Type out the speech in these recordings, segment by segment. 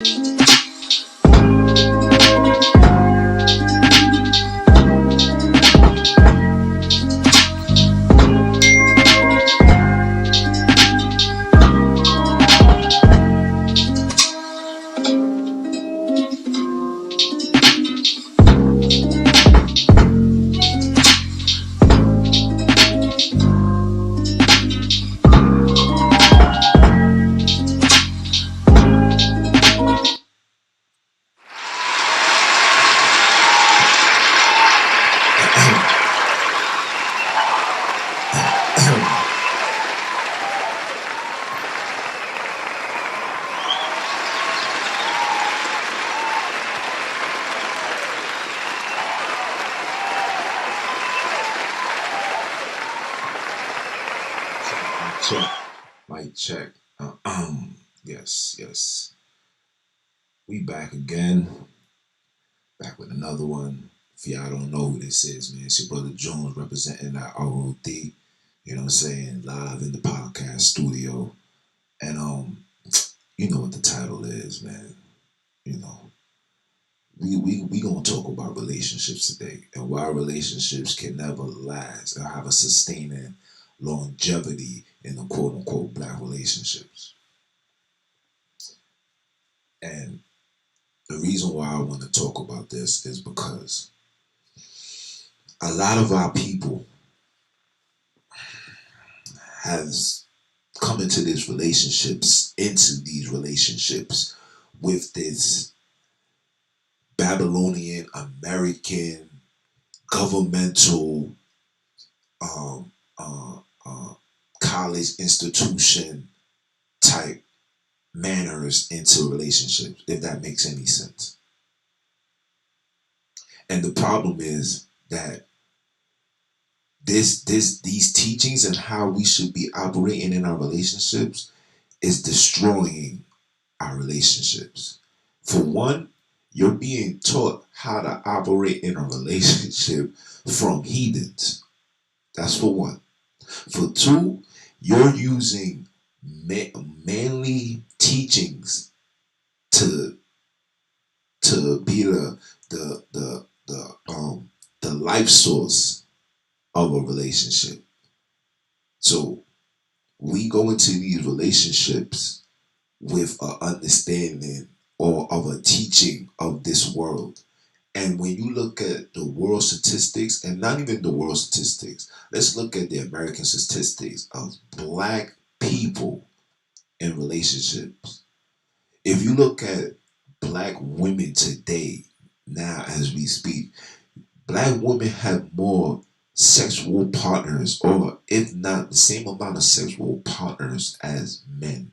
Check, mic check. Yes, yes. We back again, back with another one. If y'all don't know who this is, man, it's your brother Jones representing that ROD. You know what I'm saying? Live in the podcast studio. And you know what the title is, man. You know, we gonna talk about relationships today and why relationships can never last or have a sustaining longevity in the quote unquote black relationships. And the reason why I want to talk about this is because a lot of our people has come into these relationships with this Babylonian American governmental um, uh, uh, college institution type manners into relationships, if that makes any sense. And the problem is that these teachings and how we should be operating in our relationships is destroying our relationships. For one, you're being taught how to operate in a relationship from heathens. That's for one. For two, you're using manly teachings to be the life source of a relationship. So we go into these relationships with an understanding or of a teaching of this world. And when you look at the world statistics, and not even the world statistics, let's look at the American statistics of black people in relationships. If you look at black women today, now as we speak, black women have more sexual partners, or if not the same amount of sexual partners as men.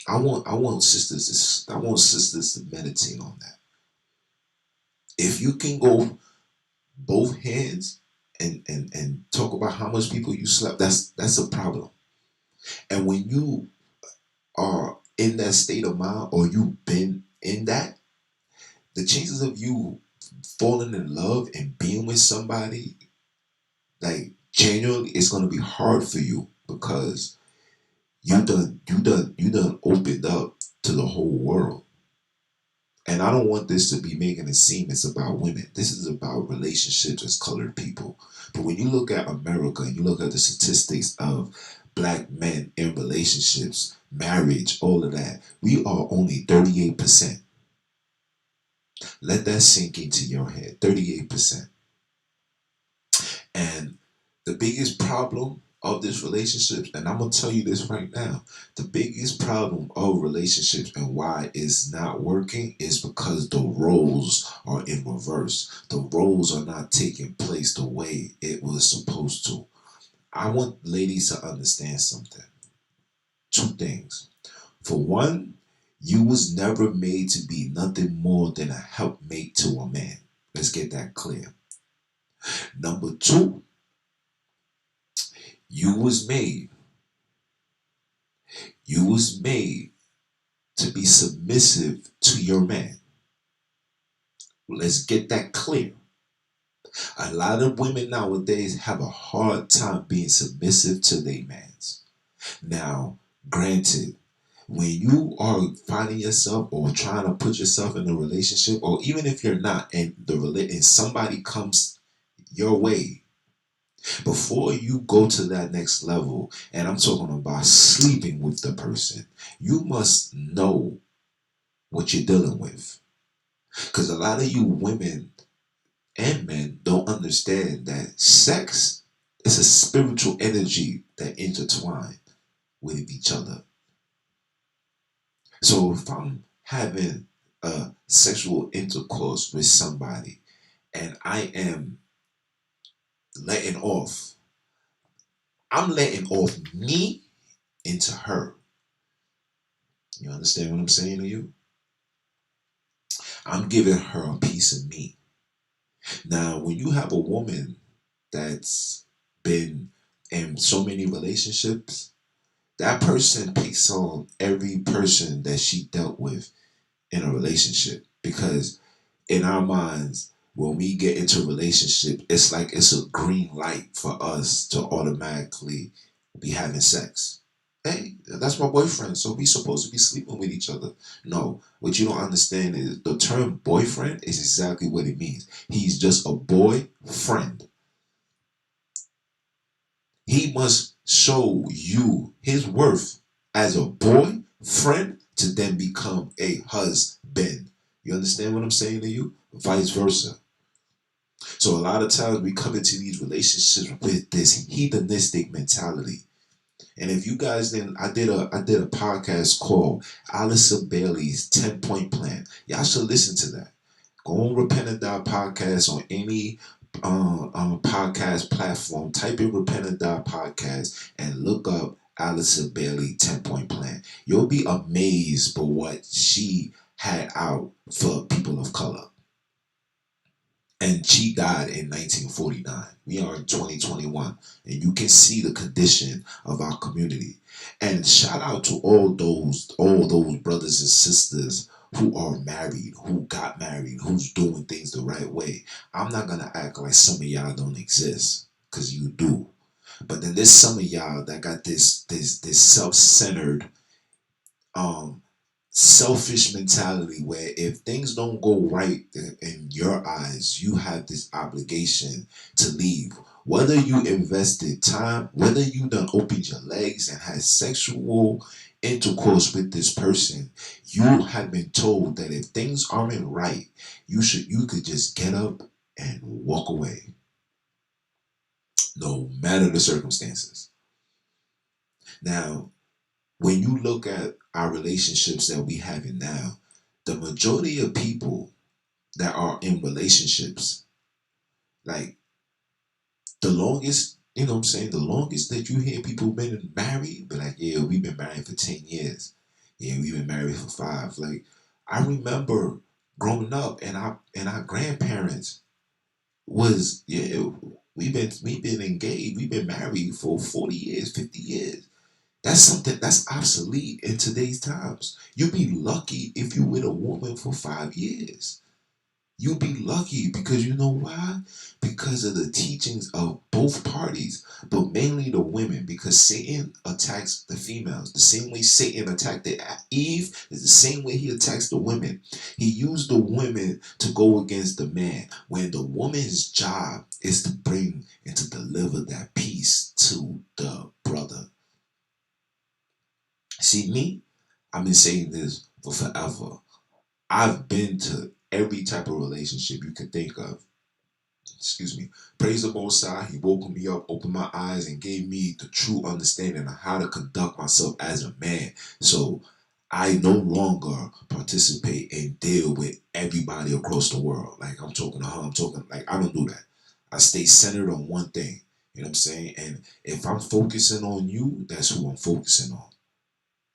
I want sisters to meditate on that. If you can go both hands and talk about how much people you slept, that's a problem. And when you are in that state of mind or you've been in that, the chances of you falling in love and being with somebody like genuinely, it's gonna be hard for you because you done opened up to the whole world. And I don't want this to be making it seem it's about women. This is about relationships as colored people. But when you look at America and you look at the statistics of black men in relationships, marriage, all of that, we are only 38%. Let that sink into your head. 38%. And the biggest problem of this relationships, and I'm gonna tell you this right now, the biggest problem of relationships and why it's not working is because the roles are in reverse. The roles are not taking place the way it was supposed to. I want ladies to understand something. Two things. For one, you was never made to be nothing more than a helpmate to a man. Let's get that clear. Number two, you was made. You was made to be submissive to your man. Let's get that clear. A lot of women nowadays have a hard time being submissive to their mans. Now, granted, when you are finding yourself or trying to put yourself in a relationship, or even if you're not, and and somebody comes your way, before you go to that next level, and I'm talking about sleeping with the person, you must know what you're dealing with. Because a lot of you women and men don't understand that sex is a spiritual energy that intertwine with each other. So if I'm having a sexual intercourse with somebody and I am letting off, I'm letting off me into her. You understand what I'm saying to you? I'm giving her a piece of me. Now, when you have a woman that's been in so many relationships, that person picks on every person that she dealt with in a relationship, because in our minds, when we get into a relationship, it's like it's a green light for us to automatically be having sex. Hey, that's my boyfriend, so we supposed to be sleeping with each other. No, what you don't understand is the term boyfriend is exactly what it means. He's just a boy friend. He must show you his worth as a boy friend to then become a husband. You understand what I'm saying to you? Vice versa. So a lot of times we come into these relationships with this hedonistic mentality. And if you guys didn't, I did a podcast called Alyssa Bailey's 10-point plan. Y'all should listen to that. Go on Repent and Die podcast on any podcast platform. Type in Repent and Die podcast and look up Alyssa Bailey 10-point plan. You'll be amazed by what she had out for people of color. And she died in 1949. We are in 2021, and you can see the condition of our community. And shout out to all those brothers and sisters who are married, who got married, who's doing things the right way. I'm not gonna act like some of y'all don't exist, cause you do. But then there's some of y'all that got this self-centered, um selfish mentality where if things don't go right in your eyes, you have this obligation to leave. Whether you invested time, whether you done opened your legs and had sexual intercourse with this person, you have been told that if things aren't right, you could just get up and walk away, no matter the circumstances. Now, when you look at our relationships that we have in now, the majority of people that are in relationships, like the longest, you know what I'm saying, the longest that you hear people been married, be like, yeah, we've been married for 10 years. Yeah, we've been married for 5. Like, I remember growing up and our grandparents was, yeah, we've been engaged, we've been married for 40 years, 50 years. That's something that's obsolete in today's times. You'd be lucky if you with a woman for 5 years. You'll be lucky, because you know why? Because of the teachings of both parties, but mainly the women, because Satan attacks the females. The same way Satan attacked Eve is the same way he attacks the women. He used the women to go against the man, when the woman's job is to bring and to deliver that peace to the brother. See, me, I've been saying this for forever. I've been to every type of relationship you could think of. Excuse me. Praise the Most High. He woke me up, opened my eyes, and gave me the true understanding of how to conduct myself as a man. So I no longer participate and deal with everybody across the world. Like, I'm talking to her, I'm talking, like, I don't do that. I stay centered on one thing. You know what I'm saying? And if I'm focusing on you, that's who I'm focusing on.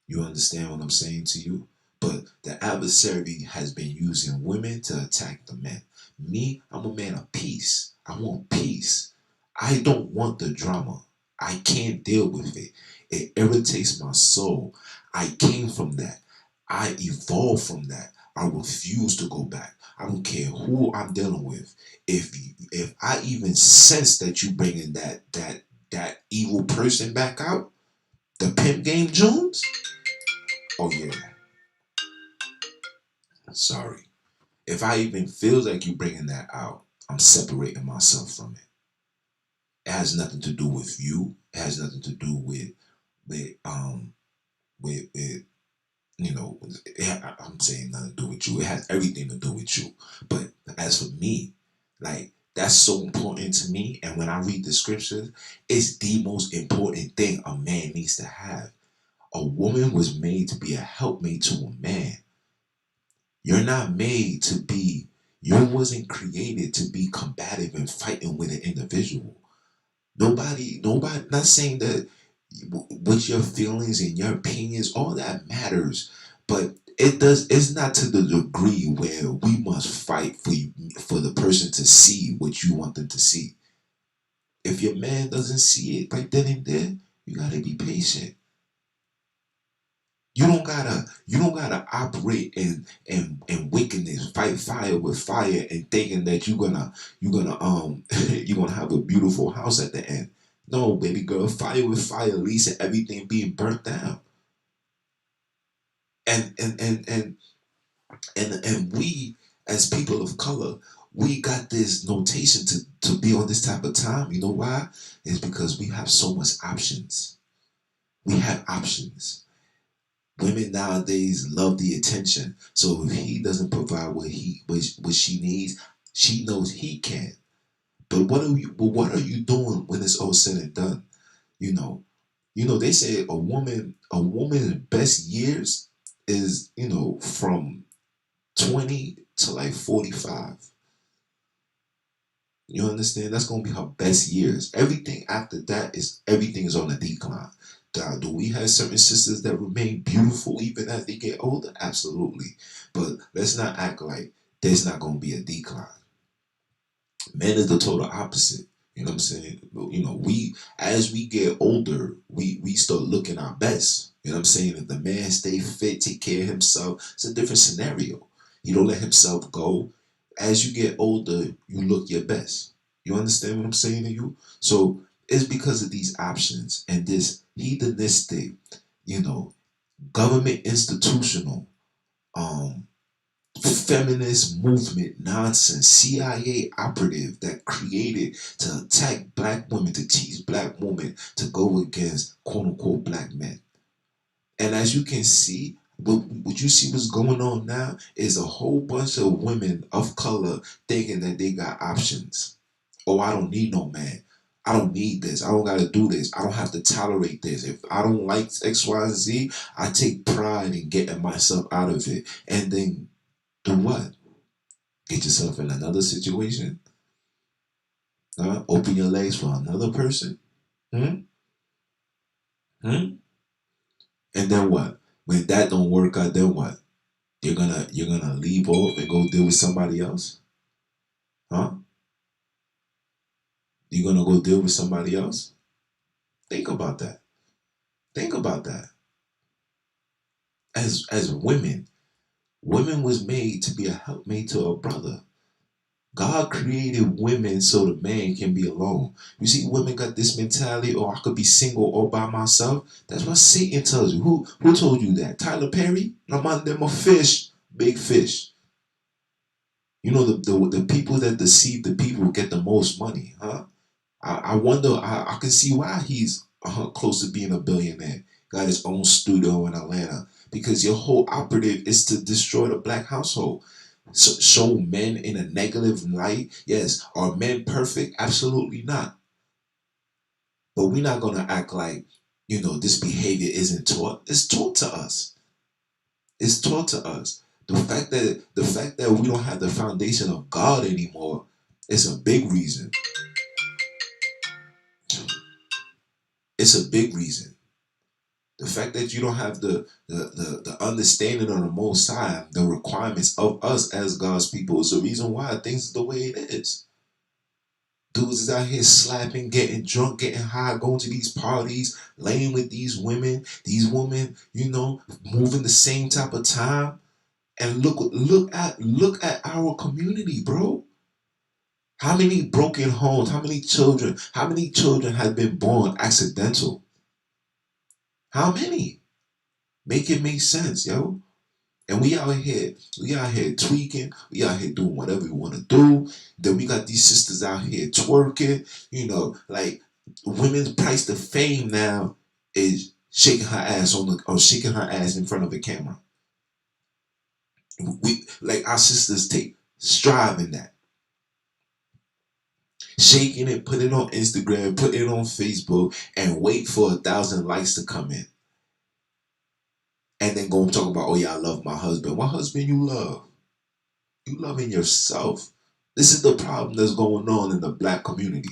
You understand what I'm saying to you? But the adversary has been using women to attack the men. Me, I'm a man of peace. I want peace. I don't want the drama. I can't deal with it. It irritates my soul. I came from that. I evolved from that. I refuse to go back. I don't care who I'm dealing with. If I even sense that you bringing that evil person back out, the pimp game Jones, Oh yeah, sorry. If I even feel like you bringing that out, I'm separating myself from it. It has nothing to do with you. It has nothing to do with with I'm saying nothing to do with you. It has everything to do with you. But as for me, like that's so important to me. And when I read the scriptures, it's the most important thing a man needs to have. A woman was made to be a helpmate to a man. You're not made to be, you wasn't created to be combative and fighting with an individual. Nobody, not saying that with your feelings and your opinions, all that matters, but it's not to the degree where we must fight for the person to see what you want them to see. If your man doesn't see it right then and there, you gotta be patient. You don't gotta operate in wickedness, fight fire with fire, and thinking that you're gonna have a beautiful house at the end. No, baby girl, fire with fire leads to everything being burnt down. And we as people of color, we got this notation to be on this type of time. You know why? It's because we have so much options. We have options. Women nowadays love the attention. So if he doesn't provide what she needs, she knows he can. But what are you doing when it's all said and done? You know, they say a woman's best years is, from 20 to like 45. You understand? That's gonna be her best years. Everything after that is everything is on a decline. Now, do we have certain sisters that remain beautiful even as they get older? Absolutely. But let's not act like there's not gonna be a decline. Men is the total opposite. You know what I'm saying? We as we get older, we start looking our best. You know what I'm saying? If the man stay fit, take care of himself, it's a different scenario. He don't let himself go. As you get older, you look your best. You understand what I'm saying to you? So it's because of these options and this hedonistic, you know, government institutional, um, feminist movement nonsense, CIA operative that created to attack black women, to teach black women to go against quote unquote black men. And as you can see, what you see what's going on now is a whole bunch of women of color thinking that they got options. Oh, I don't need no man. I don't need this. I don't got to do this. I don't have to tolerate this. If I don't like X, Y, and Z, I take pride in getting myself out of it. And then do what? Get yourself in another situation? Open your legs for another person? Hmm? Hmm? And then what? When that don't work out, then what? You're gonna leave off and go deal with somebody else? Huh? You're gonna go deal with somebody else? Think about that. Think about that. As women was made to be a helpmate to a brother. God created women so the man can be alone. You see, women got this mentality, oh, I could be single all by myself. That's what Satan tells you. Who told you that? Tyler Perry? I'm on them a fish, big fish. The people that deceive the people get the most money, huh? I wonder. I can see why he's close to being a billionaire. Got his own studio in Atlanta because your whole operative is to destroy the black household. So, show men in a negative light. Yes, are men perfect? Absolutely not. But we're not gonna act like this behavior isn't taught. It's taught to us. It's taught to us. The fact that we don't have the foundation of God anymore is a big reason. It's a big reason. The fact that you don't have the understanding of the Most High, the requirements of us as God's people, is the reason why things are the way it is. Dudes is out here slapping, getting drunk, getting high, going to these parties, laying with these women. These women, moving the same type of time. And look at our community, bro. How many broken homes? How many children? How many children have been born accidental? How many? Make it make sense, yo. And we out here tweaking, we out here doing whatever we want to do. Then we got these sisters out here twerking, like women's price to fame now is shaking her ass or shaking her ass in front of the camera. We like our sisters take strive in that. Shaking it, put it on Instagram, put it on Facebook, and wait for 1,000 likes to come in. And then go and talk about, oh yeah, I love my husband. What husband you love? You loving yourself. This is the problem that's going on in the black community.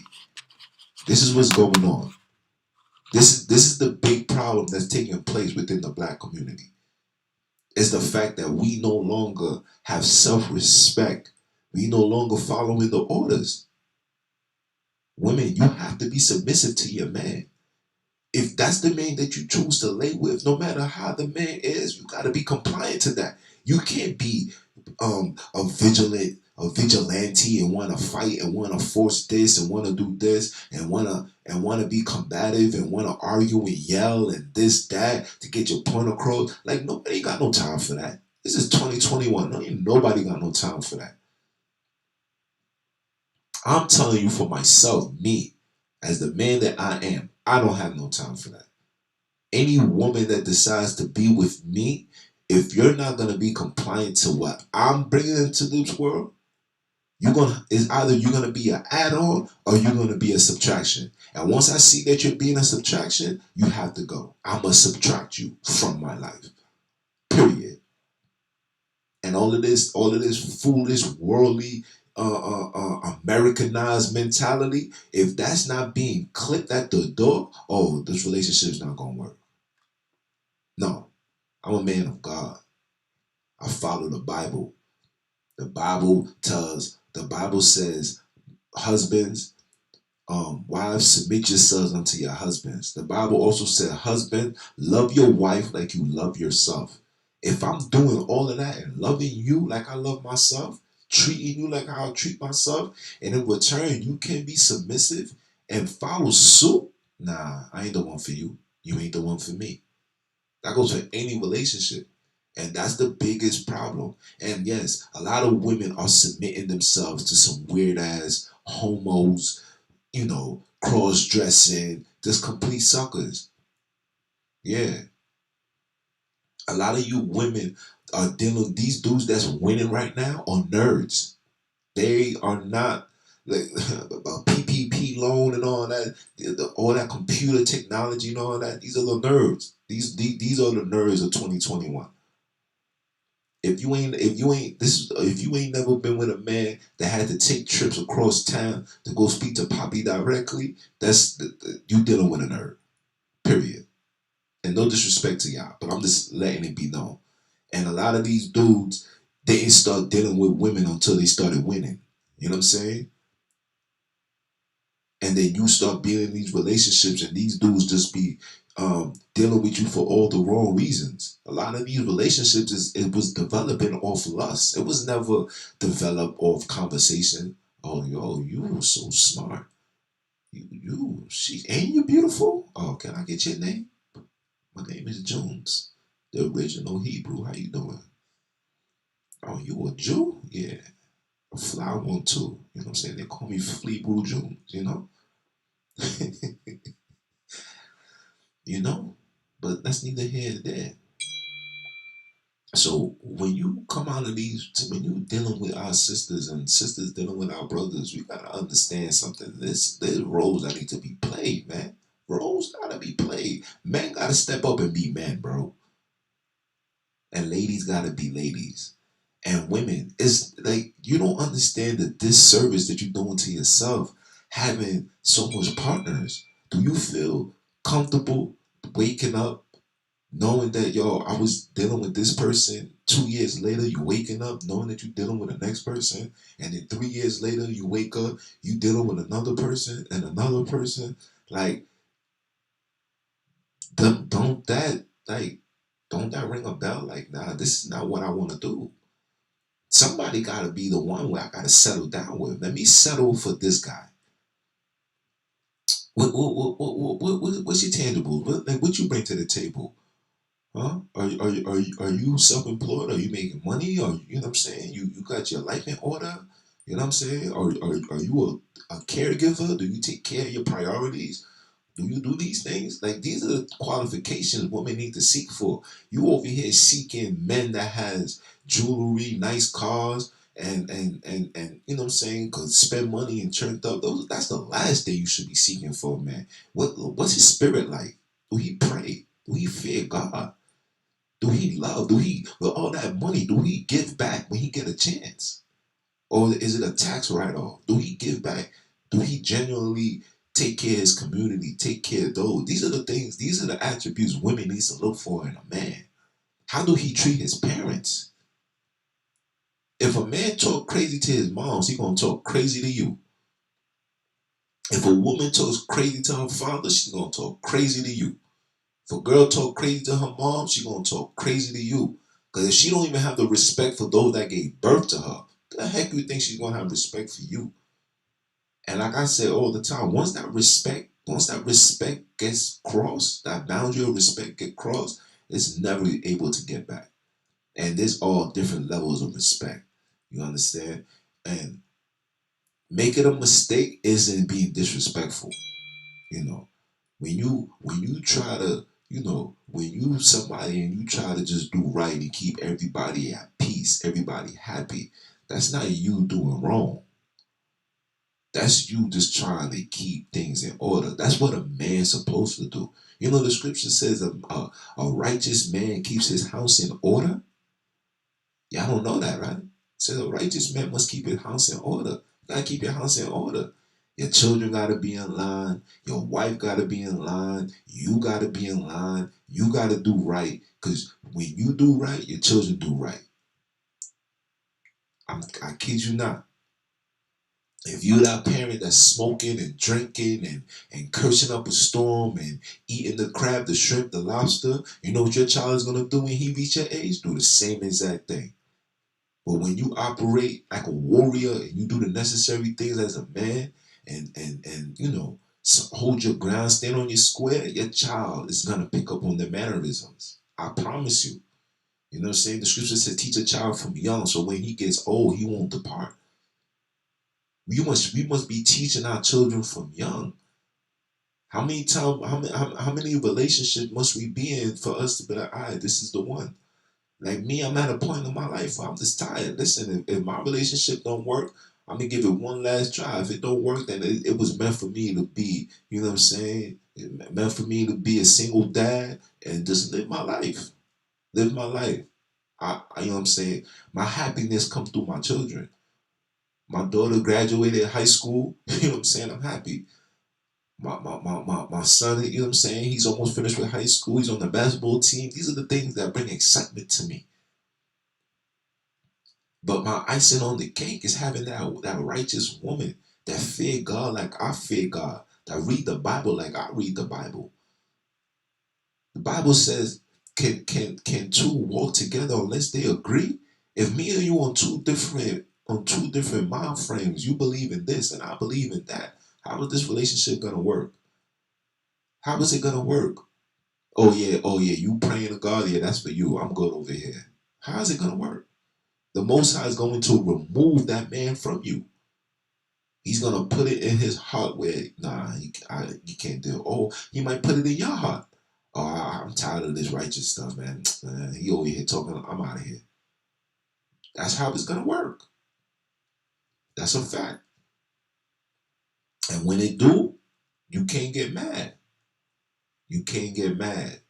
This is what's going on. This is the big problem that's taking place within the black community. Is the fact that we no longer have self-respect. We no longer following the orders. Women, you have to be submissive to your man. If that's the man that you choose to lay with, no matter how the man is, you got to be compliant to that. You can't be a vigilante and want to fight and want to force this and want to do this and want to be combative and want to argue and yell and this that to get your point across. Like nobody got no time for that. This is 2021. No, ain't nobody got no time for that. I'm telling you for myself, me, as the man that I am, I don't have no time for that. Any woman that decides to be with me, if you're not gonna be compliant to what I'm bringing into this world, it's either you're gonna be an add-on or you're gonna be a subtraction. And once I see that you're being a subtraction, you have to go. I must subtract you from my life. Period. And all of this foolish, worldly, Americanized mentality, if that's not being clipped at the door, oh, this relationship's not gonna work. No, I'm a man of God. I follow the Bible. The Bible says, husbands, wives, submit yourselves unto your husbands. The Bible also said, husband, love your wife like you love yourself. If I'm doing all of that and loving you like I love myself, treating you like I treat myself, and in return you can be submissive and follow suit, nah, I ain't the one for you. You ain't the one for me. That goes for any relationship. And that's the biggest problem. And yes, a lot of women are submitting themselves to some weird ass homos, cross dressing, just complete suckers. Yeah. A lot of you women are dealing with these dudes that's winning right now are nerds. They are not like a PPP loan and all that, all that computer technology and all that. These are the nerds. These are the nerds of 2021. If you ain't never been with a man that had to take trips across town to go speak to Poppy directly, you dealing with a nerd. Period. And no disrespect to y'all, but I'm just letting it be known. And a lot of these dudes, they didn't start dealing with women until they started winning. You know what I'm saying? And then you start being in these relationships, and these dudes just be dealing with you for all the wrong reasons. A lot of these relationships it was developing off lust. It was never developed off conversation. Oh, yo, you were so smart. Ain't you beautiful? Oh, can I get your name? My name is Jones, the original Hebrew. How you doing? Oh, you a Jew? Yeah, a fly one too. You know what I'm saying? They call me Fleabrew Jones. You know, but that's neither here nor there. So when you come out of when you dealing with our sisters and sisters dealing with our brothers, we gotta understand something. There's roles that need to be played, man. Roles gotta be played. Men gotta step up and be men, bro. And ladies gotta be ladies. And women, it's like you don't understand the disservice that you're doing to yourself having so much partners. Do you feel comfortable waking up knowing that I was dealing with this person? 2 years later, you waking up knowing that you're dealing with the next person, and then 3 years later, you wake up, you dealing with another person and another person. Like, don't that ring a bell? Like, nah, this is not what I want to do. Somebody got to be the one where I got to settle down with. Let me settle for this guy. What's your tangibles? What you bring to the table? Huh? Are you self-employed? Are you making money? Or you know what I'm saying? You got your life in order? You know what I'm saying? Are you a caregiver? Do you take care of your priorities? Do you do these things? Like these are the qualifications women need to seek for. You over here seeking men that has jewelry, nice cars, and you know what I'm saying? Cause spend money and turned up. That's the last thing you should be seeking for, man. What's his spirit like? Do he pray? Do he fear God? Do he love? Do he with all that money? Do he give back when he get a chance? Or is it a tax write-off? Do he give back? Do he genuinely take care of his community, take care of those? These are the things, these are the attributes women need to look for in a man. How do he treat his parents? If a man talk crazy to his moms, he gonna talk crazy to you. If a woman talks crazy to her father, she's gonna talk crazy to you. If a girl talk crazy to her mom, she gonna talk crazy to you. Because if she don't even have the respect for those that gave birth to her, the heck you think she's gonna have respect for you? And like I say all the time, once that respect gets crossed, that boundary of respect get crossed, it's never able to get back. And there's all different levels of respect. You understand? And making a mistake isn't being disrespectful. You know, when you try to, when you somebody and you try to just do right and keep everybody at peace, everybody happy, that's not you doing wrong. That's you just trying to keep things in order. That's what a man's supposed to do. You know, the scripture says a righteous man keeps his house in order. Y'all don't know that, right? It says a righteous man must keep his house in order. You gotta keep your house in order. Your children gotta be in line. Your wife gotta be in line. You gotta be in line. You gotta do right. Because when you do right, your children do right. I kid you not. If you that parent that's smoking and drinking and cursing up a storm and eating the crab, the shrimp, the lobster, you know what your child is gonna do when he reach your age? Do the same exact thing. But when you operate like a warrior and you do the necessary things as a man and hold your ground, stand on your square, your child is gonna pick up on the mannerisms. I promise you. You know what I'm saying? The scripture says teach a child from young so when he gets old, he won't depart. We must be teaching our children from young. How many relationships must we be in for us to be like, all right, this is the one. Like me, I'm at a point in my life where I'm just tired. Listen, if my relationship don't work, I'm gonna give it one last try. If it don't work, then it was meant for me to be, you know what I'm saying? It meant for me to be a single dad and just live my life. Live my life. You know what I'm saying? My happiness comes through my children. My daughter graduated high school. You know what I'm saying? I'm happy. My son, you know what I'm saying? He's almost finished with high school. He's on the basketball team. These are the things that bring excitement to me. But my icing on the cake is having that righteous woman that fear God like I fear God, that read the Bible like I read the Bible. The Bible says, can two walk together unless they agree? If me and you on two different mind frames, you believe in this and I believe in that, how is this relationship gonna work? How is it gonna work? Oh yeah, you praying to God, yeah, that's for you. I'm good over here. How is it gonna work? The Most High is going to remove that man from you. He's gonna put it in his heart where you can't do. Oh, he might put it in your heart. Oh, I'm tired of this righteous stuff, man. He over here talking. I'm out of here. That's how it's gonna work. That's a fact. And when it do, you can't get mad. You can't get mad.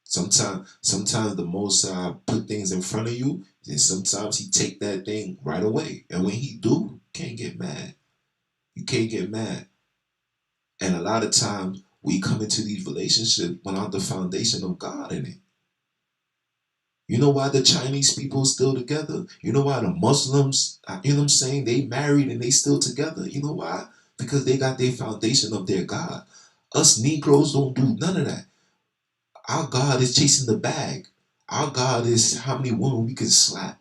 Sometimes the Most put things in front of you, and sometimes he take that thing right away. And when he do, you can't get mad. You can't get mad. And a lot of times we come into these relationships without the foundation of God in it. You know why the Chinese people still together? You know why the Muslims, you know what I'm saying, they married and they still together? You know why? Because they got their foundation of their God. Us Negroes don't do none of that. Our God is chasing the bag. Our God is how many women we can slap.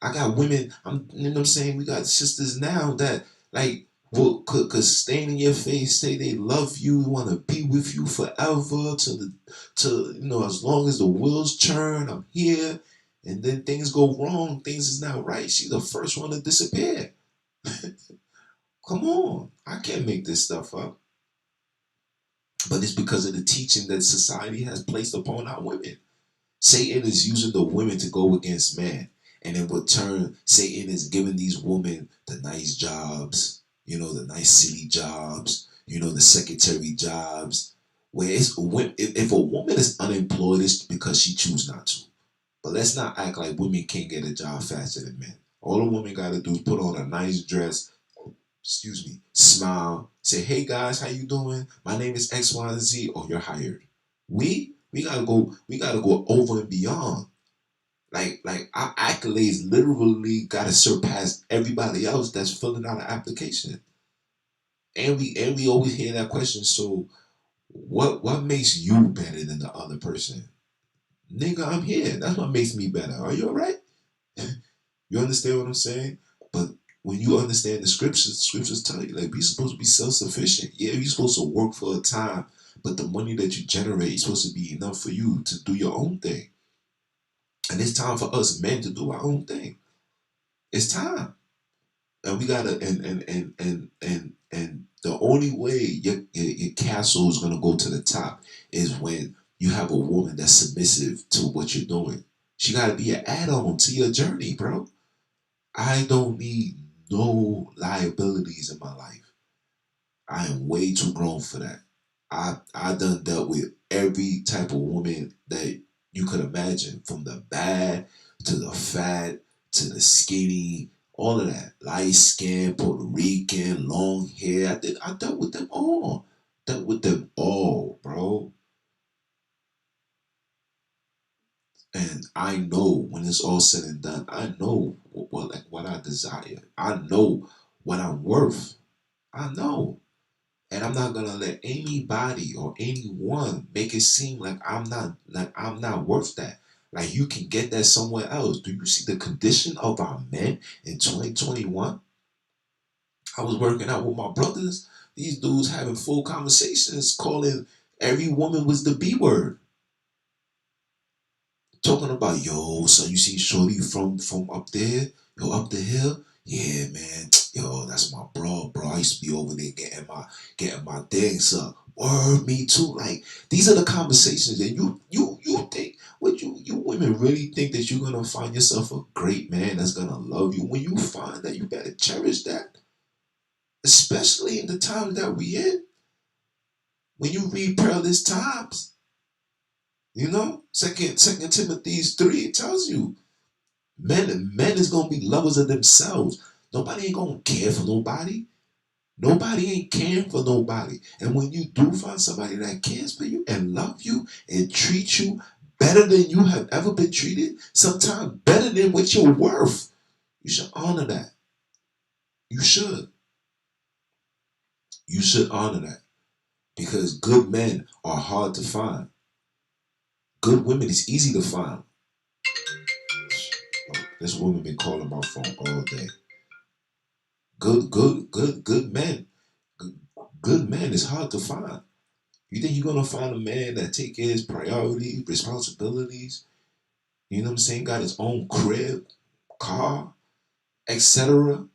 I got women, you know what I'm saying? We got sisters now that like Well, could stand in your face, say they love you, want to be with you forever, to as long as the wheels turn, I'm here. And then things go wrong, things is not right. She's the first one to disappear. Come on, I can't make this stuff up. But it's because of the teaching that society has placed upon our women. Satan is using the women to go against man. And in return, Satan is giving these women the nice jobs, the nice city jobs, the secretary jobs. Where if a woman is unemployed, it's because she chooses not to. But let's not act like women can't get a job faster than men. All a woman got to do is put on a nice dress, smile, say, "Hey guys, how you doing? My name is X, Y, and Z," or you're hired. We gotta go over and beyond. Like our accolades literally gotta surpass everybody else that's filling out an application. And we always hear that question. So what makes you better than the other person? Nigga, I'm here. That's what makes me better. Are you alright? You understand what I'm saying? But when you understand the scriptures tell you like we're supposed to be self-sufficient. Yeah, you're supposed to work for a time, but the money that you generate is supposed to be enough for you to do your own thing. And it's time for us men to do our own thing. It's time. And we gotta and the only way your castle is gonna go to the top is when you have a woman that's submissive to what you're doing. She gotta be an add-on to your journey, bro. I don't need no liabilities in my life. I am way too grown for that. I done dealt with every type of woman that you could imagine, from the bad to the fat to the skinny, all of that. Light skin, Puerto Rican, long hair. I dealt with them all. Dealt with them all, bro. And I know when it's all said and done, I know what I desire. I know what I'm worth. I know. And I'm not gonna let anybody or anyone make it seem like I'm not worth that. Like you can get that somewhere else. Do you see the condition of our men in 2021? I was working out with my brothers. These dudes having full conversations, calling every woman was the B word. Talking about, yo, so you see Shorty from up there, yo, up the hill. Yeah, man, yo, that's my bro. I used to be over there getting my things up. Word, me too. Like these are the conversations that you think. What you women really think that you're gonna find yourself a great man that's gonna love you? When you find that, you better cherish that, especially in the times that we in. When you read perilous times, Second Timothy's 3, it tells you men is gonna be lovers of themselves. Nobody ain't gonna care for nobody. Nobody ain't caring for nobody. And when you do find somebody that cares for you and love you and treat you better than you have ever been treated, sometimes better than what you're worth, you should honor that. You should. You should honor that. Because good men are hard to find. Good women is easy to find. This woman been calling my phone all day. Good men. Good men is hard to find. You think you're gonna find a man that take care of his priorities, responsibilities, you know what I'm saying, got his own crib, car, etc.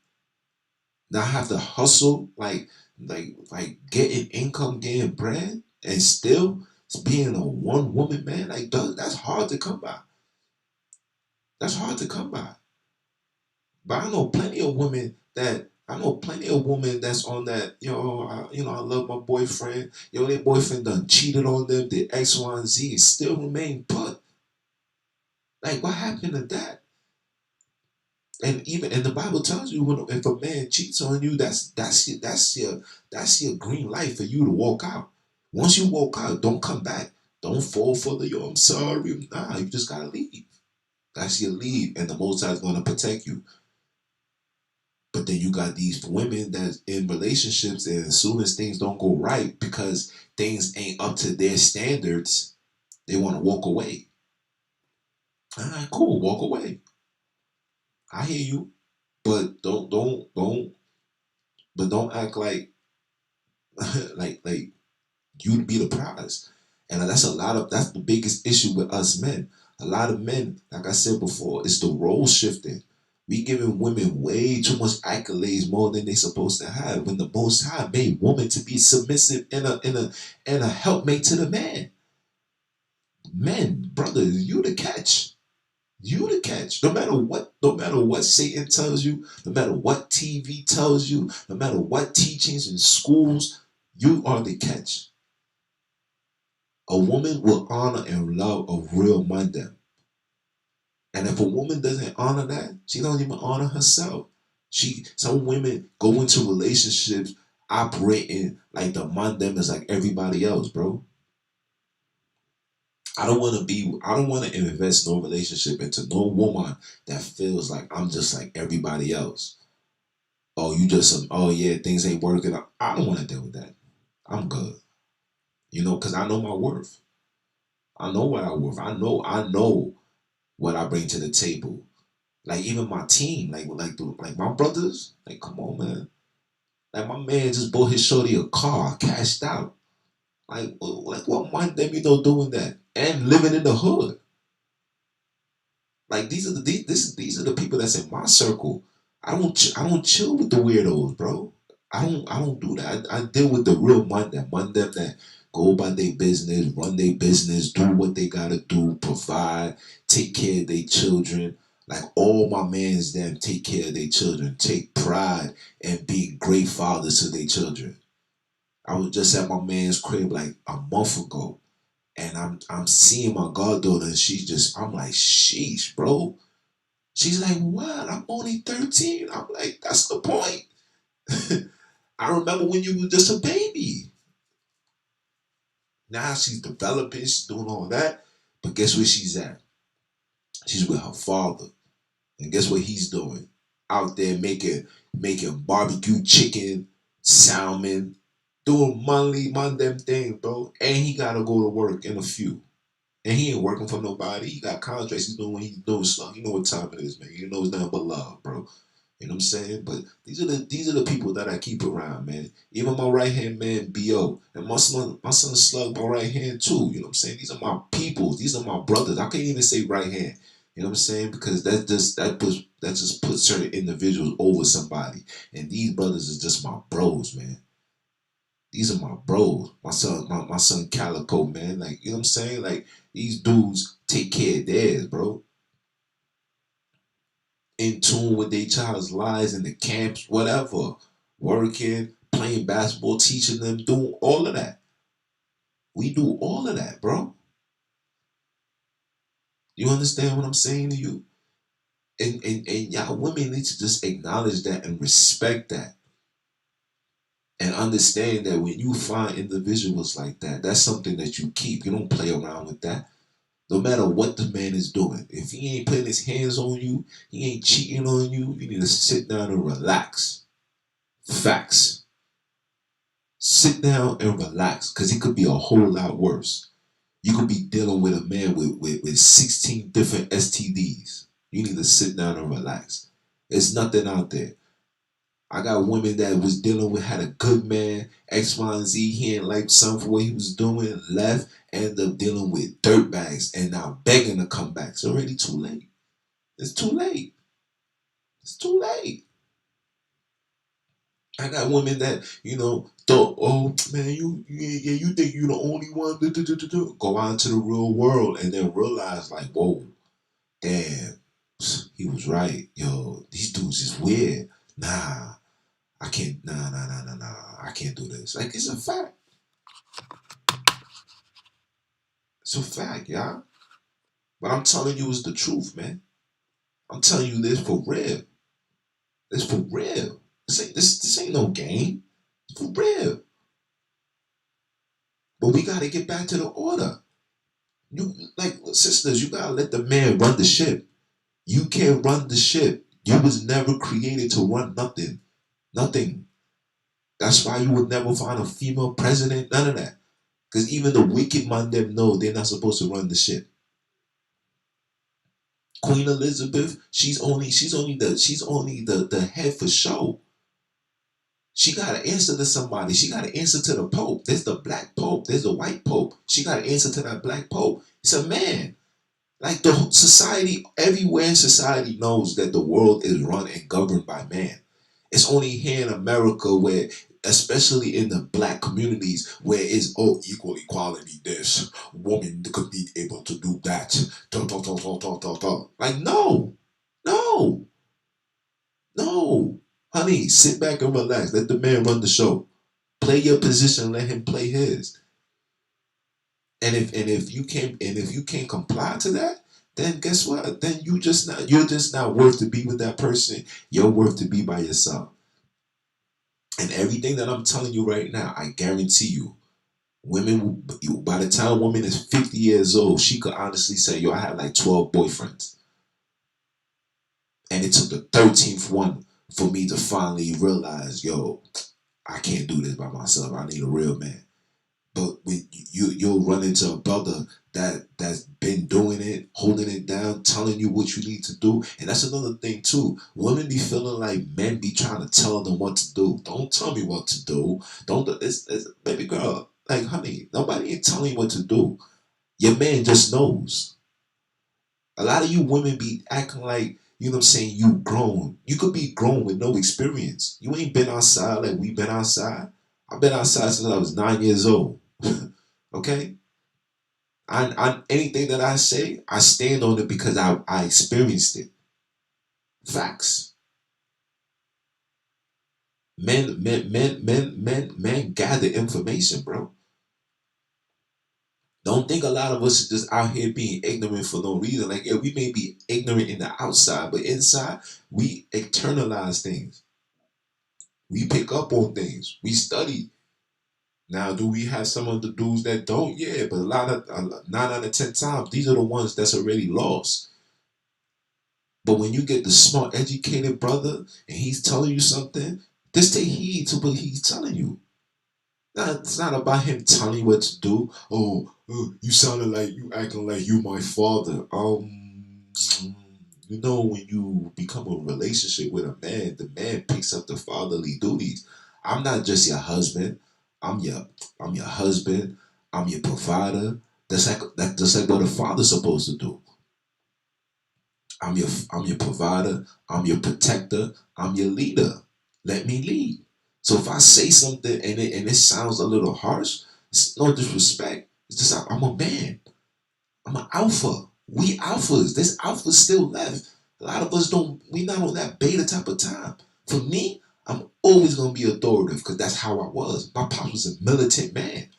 Not have to hustle like getting income, getting bread, and still being a one woman man, like that's hard to come by. That's hard to come by. But I know plenty of women that's on that, I love my boyfriend. Their boyfriend done cheated on them, did X, Y, and Z, and still remain put. Like, what happened to that? And the Bible tells you, if a man cheats on you, that's your green light for you to walk out. Once you walk out, don't come back. Don't fall for the yo, I'm sorry. Nah, you just gotta leave. That's your leave, and the Most High is gonna protect you. But then you got these women that's in relationships, and as soon as things don't go right because things ain't up to their standards, they want to walk away. All right, cool, walk away. I hear you, but don't but don't act like like you be the prize. And that's the biggest issue with us men. A lot of men, like I said before, it's the role shifting. We giving women way too much accolades more than they supposed to have. When the Most High made woman to be submissive and a helpmate to the man. Men, brother, you the catch. You the catch. No matter what Satan tells you, no matter what TV tells you, no matter what teachings in schools, you are the catch. A woman will honor and love a real man. And if a woman doesn't honor that, she don't even honor herself. Some women go into relationships operating like the man them is like everybody else, bro. I don't want to invest no relationship into no woman that feels like I'm just like everybody else. Oh, you just some, oh yeah, things ain't working out. I don't want to deal with that. I'm good. Because I know my worth. I know what I worth. I know what I bring to the table. Like even my team, like my brothers, like come on, man. Like my man just bought his shorty a car, cashed out. Like what mind them, doing that and living in the hood. Like these are the people that's in my circle. I don't chill with the weirdos, bro. I don't do that. I deal with the real mind them that go about their business, run their business, do what they gotta do, provide, take care of their children. Like all my mans them take care of their children, take pride in being great fathers to their children. I was just at my man's crib like a month ago, and I'm seeing my goddaughter, and I'm like, sheesh, bro. She's like, what? I'm only 13. I'm like, that's the point. I remember when you were just a baby. Now she's developing, she's doing all that. But guess where she's at? She's with her father. And guess what he's doing? Out there making barbecue chicken, salmon, doing Monday things, bro. And he gotta go to work in a few. And he ain't working for nobody. He got contracts. He's doing what he's doing. Stuff. You know what time it is, man. You know it's nothing but love, bro. You know what I'm saying? But these are the people that I keep around, man. Even my right hand man, Bo, and my son Slug, my right hand too. You know what I'm saying? These are my people. These are my brothers. I can't even say right hand. You know what I'm saying? Because that just puts certain individuals over somebody. And these brothers is just my bros, man. These are my bros. My son Calico, man. Like, you know what I'm saying? Like, these dudes take care of theirs, bro. In tune with their child's lives in the camps, whatever. Working, playing basketball, teaching them, doing all of that. We do all of that, bro. You understand what I'm saying to you? And y'all women need to just acknowledge that and respect that. And understand that when you find individuals like that, that's something that you keep. You don't play around with that. No matter what the man is doing, if he ain't putting his hands on you, he ain't cheating on you, you need to sit down and relax. Facts. Sit down and relax because it could be a whole lot worse. You could be dealing with a man with 16 different STDs. You need to sit down and relax. There's nothing out there. I got women that was dealing with, had a good man, X, Y, and Z. He ain't like something for what he was doing, left, ended up dealing with dirt bags and now begging to come back. It's already too late. It's too late. It's too late. I got women that, thought, oh man, you think you the only one, go out into the real world and then realize like, whoa, damn, he was right. Yo, these dudes is weird. Nah, I can't, nah, I can't do this. Like, it's a fact. It's a fact, y'all. But I'm telling you, it's the truth, man. I'm telling you this for real. It's for real. This ain't no game. It's for real. But we gotta get back to the order. You like sisters, you gotta let the man run the ship. You can't run the ship. You was never created to run nothing. Nothing. That's why you would never find a female president, none of that. Because even the wicked man them know they're not supposed to run the ship. Queen Elizabeth, she's only the head for show. She got to answer to somebody. She got to answer to the Pope. There's the black Pope. There's the white Pope. She got to answer to that black Pope. It's a man. Like the society, everywhere in society knows that the world is run and governed by man. It's only here in America where, especially in the black communities, where it's equal equality. This woman could be able to do that. Like no, no, honey, sit back and relax. Let the man run the show. Play your position. Let him play his. And if you can't comply to that, then guess what? Then you're just not worth to be with that person. You're worth to be by yourself. And everything that I'm telling you right now, I guarantee you, by the time a woman is 50 years old, she could honestly say, yo, I had like 12 boyfriends. And it took the 13th one for me to finally realize, yo, I can't do this by myself. I need a real man. But when you'll run into a brother that's been doing it, holding it down, telling you what you need to do. And that's another thing too. Women be feeling like men be trying to tell them what to do. Don't tell me what to do. Don't do it's baby girl. Like honey, nobody ain't telling you what to do. Your man just knows. A lot of you women be acting like, you know what I'm saying, you grown. You could be grown with no experience. You ain't been outside like we been outside. I've been outside since I was 9 years old. Okay? I anything that I say, I stand on it because I experienced it. Facts. Men gather information, bro. Don't think a lot of us are just out here being ignorant for no reason. Like, yeah, we may be ignorant in the outside, but inside, we internalize things. We pick up on things. We study. Now, do we have some of the dudes that don't? Yeah, but 9 out of 10 times, these are the ones that's already lost. But when you get the smart, educated brother and he's telling you something, just take heed to what he's telling you. Now, it's not about him telling you what to do. Oh, you sounded like you acting like you my father. When you become a relationship with a man, the man picks up the fatherly duties. I'm not just your husband. I'm your I'm your husband. I'm your provider. That's like what a father's supposed to do. I'm your provider. I'm your protector. I'm your leader. Let me lead. So if I say something and it sounds a little harsh, it's no disrespect. It's just I'm a man. I'm an alpha. We alphas. There's alphas still left. A lot of us don't. We not on that beta type of time. For me, I'm always gonna be authoritative because that's how I was. My pops was a militant man.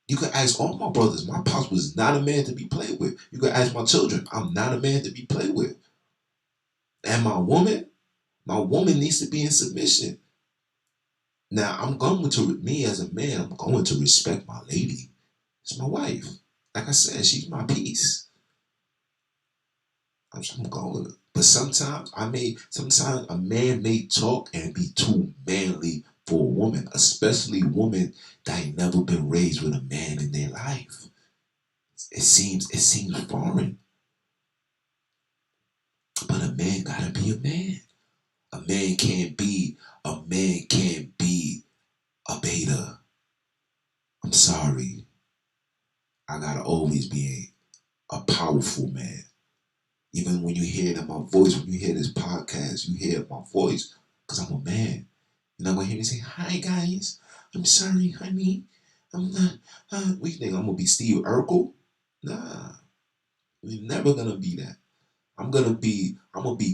You can ask all my brothers. My pops was not a man to be played with. You can ask my children. I'm not a man to be played with. And my woman needs to be in submission. Now I'm going to me as a man. I'm going to respect my lady. It's my wife. Like I said, she's my peace. I'm going. But sometimes a man may talk and be too manly for a woman, especially women that ain't never been raised with a man in their life. It seems foreign. But a man gotta be a man. A man can't be a beta. I'm sorry. I gotta always be a powerful man. Even when you hear it in my voice, when you hear this podcast, you hear my voice, because I'm a man. You're not gonna hear me say, hi guys, I'm sorry, honey. I'm not what you think I'm gonna be Steve Urkel? Nah, we're never gonna be that. I'm gonna be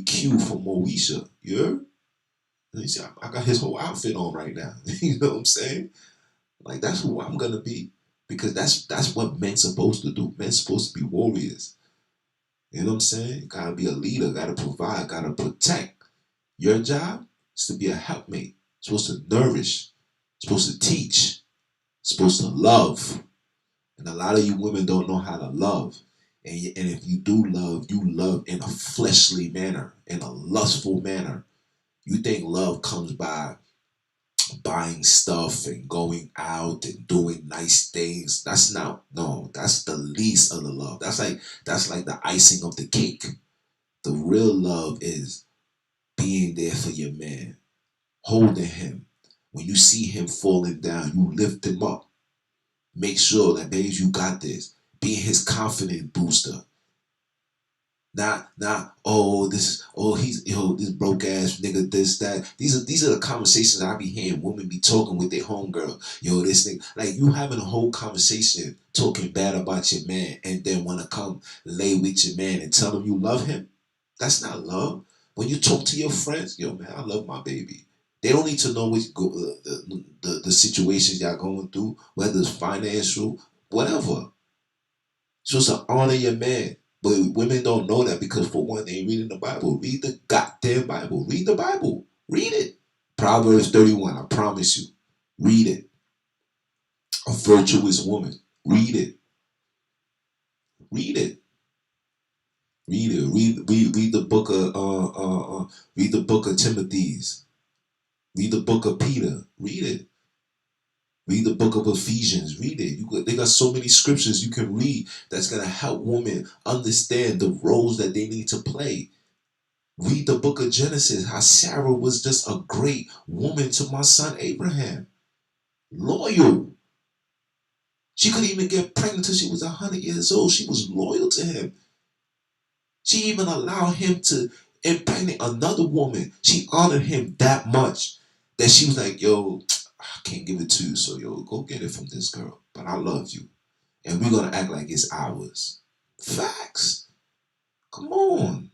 Q from Moesha. You heard? You see, I got his whole outfit on right now. You know what I'm saying? Like that's who I'm gonna be. Because that's what men's supposed to do. Men's supposed to be warriors. You know what I'm saying? Gotta be a leader, gotta provide, gotta protect. Your job is to be a helpmate. Supposed to nourish, supposed to teach, supposed to love. And a lot of you women don't know how to love. And if you love in a fleshly manner, in a lustful manner. You think love comes by buying stuff and going out and doing nice things. That's not no, that's the least of the love. That's like the icing of the cake. The real love is being there for your man. holding him. When you see him falling down, you lift him up. Make sure that, babes, you got this. Being his confidence booster. Not, oh, he's, this broke ass nigga, this, that. These are the conversations that I be hearing women be talking with their homegirl. Yo, this nigga, like, you having a whole conversation talking bad about your man and then want to come lay with your man and tell him you love him. That's not love. When you talk to your friends, yo, man, I love my baby. They don't need to know the situations y'all going through, whether it's financial, whatever. So it's to honor your man. But women don't know that because, for one, they ain't reading the Bible. Read the goddamn Bible. Read the Bible. Read it. Proverbs 31, I promise you. Read it. A virtuous woman. Read it. Read it. Read it. Read the book of read the book of Timothy's. Read the book of Peter. Read it. Read the book of Ephesians. Read it. They got so many scriptures you can read that's gonna help women understand the roles that they need to play. Read the book of Genesis, how Sarah was just a great woman to my son Abraham. Loyal. She couldn't even get pregnant until she was 100 years old. She was loyal to him. She even allowed him to impregnate another woman. She honored him that much that she was like, yo, I can't give it to you, so yo, go get it from this girl. But I love you. And we're going to act like it's ours. Facts. Come on.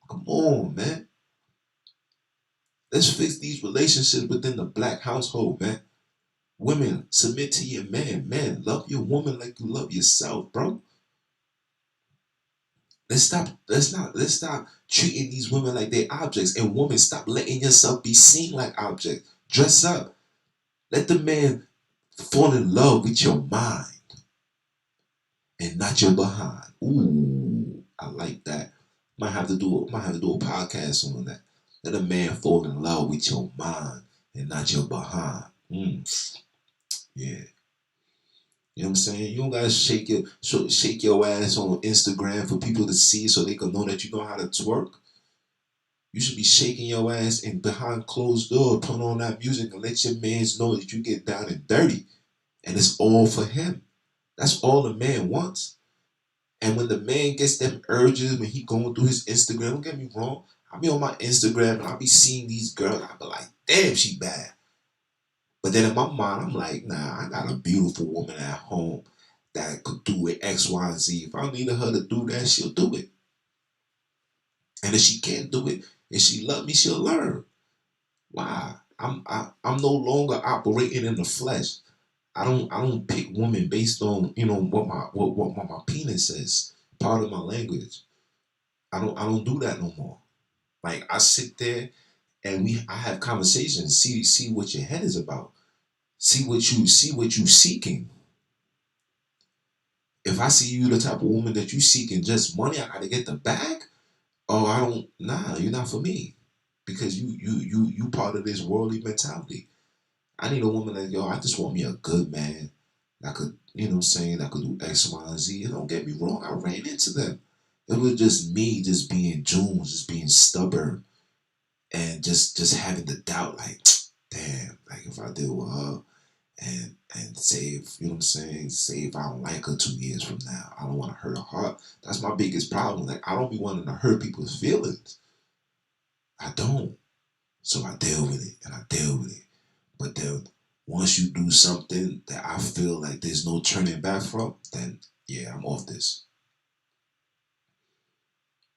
Come on, man. Let's fix these relationships within the black household, man. Women, submit to your man. Man, love your woman like you love yourself, bro. Let's stop treating these women like they're objects. And women, stop letting yourself be seen like objects. Dress up. Let the man fall in love with your mind and not your behind. Ooh, I like that. Might have to do a podcast on that. Let a man fall in love with your mind and not your behind. Yeah. You know what I'm saying? You don't gotta shake your ass on Instagram for people to see so they can know that you know how to twerk. You should be shaking your ass and behind closed door, put on that music and let your mans know that you get down and dirty. And it's all for him. That's all the man wants. And when the man gets them urges when he going through his Instagram, don't get me wrong. I be on my Instagram and I be seeing these girls. I be like, damn, she bad. But then in my mind, I'm like, nah, I got a beautiful woman at home that could do it X, Y, and Z. If I needed her to do that, she'll do it. And if she can't do it, if she love me, she'll learn. Why? I'm no longer operating in the flesh. I don't pick women based on what my penis says. Part of my language. I don't do that no more. Like I sit there and I have conversations. See what your head is about. See what you seeking. If I see you the type of woman that you seeking just money, I gotta get the bag. Oh, I don't. Nah, you're not for me because you part of this worldly mentality. I need a woman that, yo, I just want me a good man that could, you know what I'm saying, that could do X, Y, and Z. And don't get me wrong, I ran into them. It was just me just being Jones, just being stubborn and just having the doubt, like, damn, like if I deal with her and say if, you know what I'm saying, say if I don't like her 2 years from now, I don't want to hurt her heart. That's my biggest problem. Like I don't be wanting to hurt people's feelings. I don't. So I deal with it and I deal with it. But then once you do something that I feel like there's no turning back from, then yeah, I'm off this.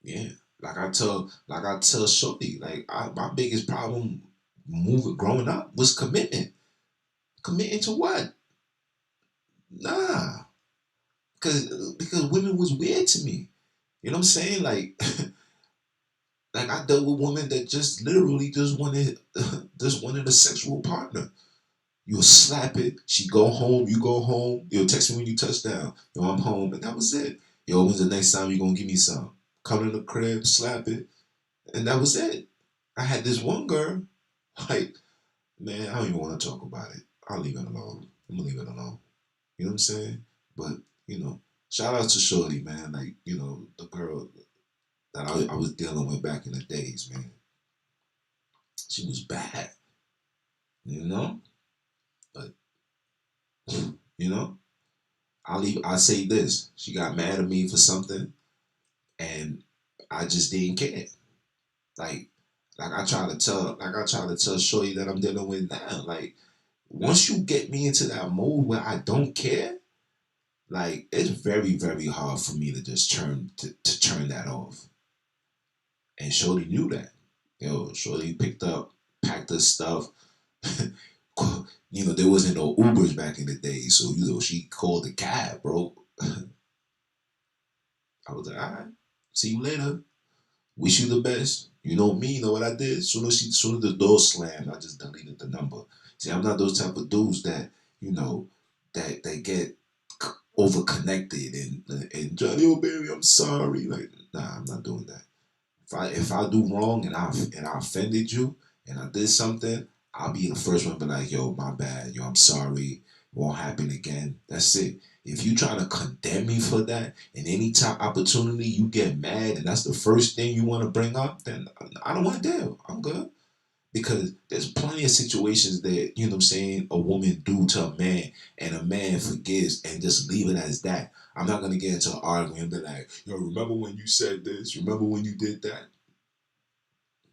Yeah. Like I tell Shorty, my biggest problem moving growing up was commitment. Committing to what? Nah. Because women was weird to me. You know what I'm saying? Like I dealt with women that just literally just wanted just wanted a sexual partner. You'll slap it. She go home. You go home. You'll text me when you touch down. Yo, I'm home, and that was it. Yo, when's the next time you gonna give me some? Come in the crib, slap it, and that was it. I had this one girl. Like, man, I don't even want to talk about it. I'll leave it alone. I'm gonna leave it alone. You know what I'm saying? But shout out to Shorty, man. Like, the girl that I was dealing with back in the days, man. She was bad. You know, but you know, I say this. She got mad at me for something, and I just didn't care. Like, I try to tell Shorty that I'm dealing with now. Like, once you get me into that mode where I don't care, like it's very, very hard for me to just turn that off. And Shorty knew that. Yo, Shorty picked up, packed her stuff. There wasn't no Ubers back in the day, so she called the cab, bro. I was like, all right, see you later. Wish you the best. You know me, you know what I did? Soon as the door slammed, I just deleted the number. See, I'm not those type of dudes that, you know, that they get over connected and Johnny, oh baby, I'm sorry. Like, nah, I'm not doing that. If I do wrong and I offended you and I did something, I'll be the first one to be like, yo, my bad, yo, I'm sorry. Won't happen again. That's it. If you try to condemn me for that, and any time opportunity you get mad, and that's the first thing you want to bring up, then I don't want to deal. I'm good. Because there's plenty of situations that, you know what I'm saying, a woman do to a man and a man forgives and just leave it as that. I'm not gonna get into an argument and be like, yo, remember when you said this? Remember when you did that?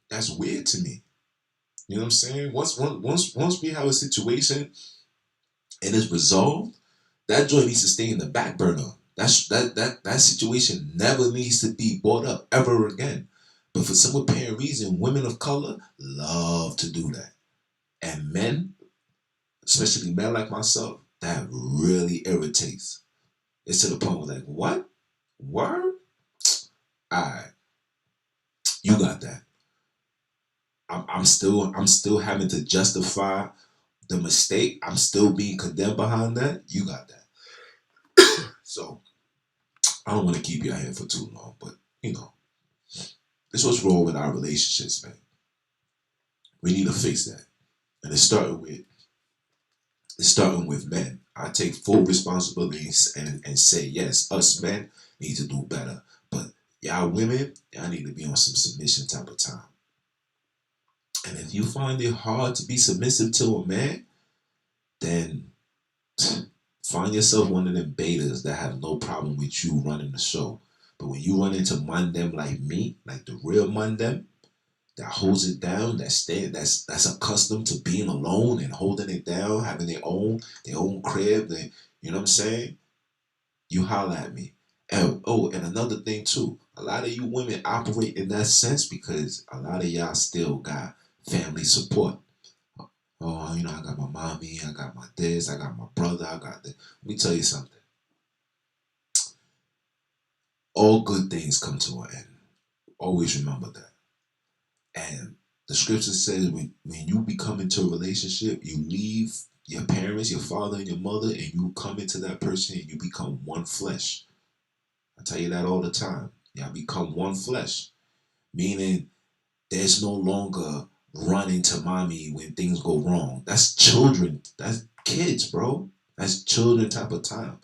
That's weird to me. You know what I'm saying? Once we have a situation and it's resolved, that joint needs to stay in the back burner. That situation never needs to be brought up ever again. But for some apparent reason, women of color love to do that. And men, especially men like myself, that really irritates. It's to the point where like, what? Word? Alright, you got that. I'm still having to justify the mistake. I'm still being condemned behind that. You got that. So I don't want to keep you out here for too long, but you know, this what's wrong with our relationships, man. We need to fix that. And it's starting with men. I take full responsibility and say yes, us men need to do better. But y'all women, y'all need to be on some submission type of time. And if you find it hard to be submissive to a man, then find yourself one of them betas that have no problem with you running the show. But when you run into Mundem like me, like the real Mundem, that holds it down, that's accustomed to being alone and holding it down, having their own crib, you know what I'm saying? You holler at me. And oh, and another thing too, a lot of you women operate in that sense because a lot of y'all still got family support. Oh, I got my mommy, I got my this, I got my brother, I got this. Let me tell you something. All good things come to an end. Always remember that. And the scripture says when you become into a relationship, you leave your parents, your father and your mother, and you come into that person and you become one flesh. I tell you that all the time. Y'all become one flesh. Meaning there's no longer running to mommy when things go wrong. That's children. That's kids, bro. That's children type of time.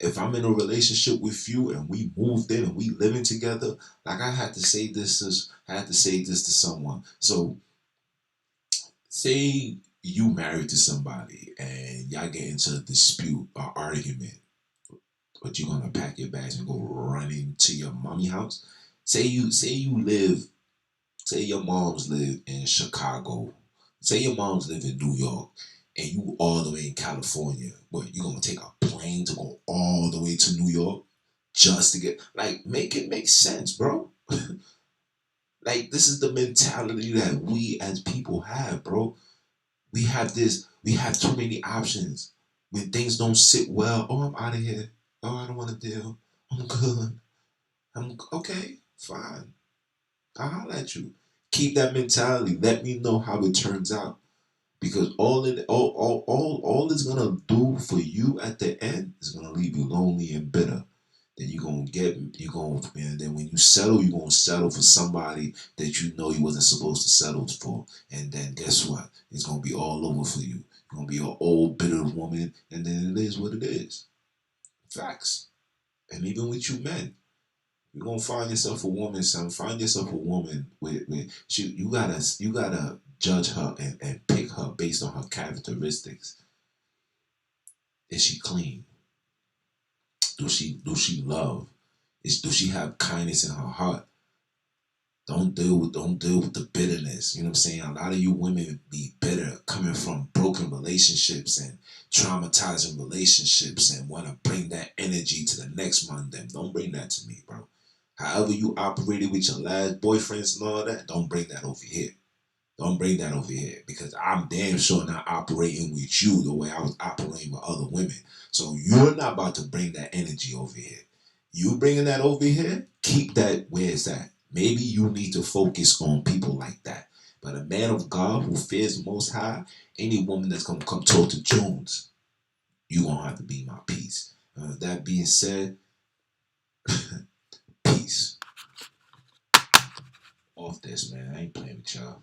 If I'm in a relationship with you and we moved in and we living together, like I had to say this to someone. So say you married to somebody and y'all get into a dispute or argument, but you're gonna pack your bags and go running to your mommy house. Say your moms live in Chicago. Say your moms live in New York and you all the way in California. What, you gonna take a plane to go all the way to New York just to get like make it make sense, bro. Like this is the mentality that we as people have, bro. We have too many options. When things don't sit well, oh I'm out of here. Oh I don't wanna deal. I'm good. I'm okay, fine. I'll holler at you. Keep that mentality. Let me know how it turns out. Because all it's gonna do for you at the end is gonna leave you lonely and bitter. Then and then when you settle, you're gonna settle for somebody that you know you wasn't supposed to settle for. And then guess what? It's gonna be all over for you. You're gonna be an old bitter woman, and then it is what it is. Facts. And even with you men, you're gonna find yourself a woman, son. Find yourself a woman with you gotta judge her and pick her based on her characteristics. Is she clean? Do she love? Do she have kindness in her heart? Don't deal with the bitterness. You know what I'm saying? A lot of you women be bitter coming from broken relationships and traumatizing relationships and want to bring that energy to the next one. Then don't bring that to me, bro. However you operated with your last boyfriends and all that, don't bring that over here. Don't bring that over here because I'm damn sure not operating with you the way I was operating with other women. So you're not about to bring that energy over here. You bringing that over here, keep that where it's at. Maybe you need to focus on people like that. But a man of God who fears the Most High, any woman that's going to come talk to Jones, you going to have to be my peace. That being said, peace. Off this, man. I ain't playing with y'all.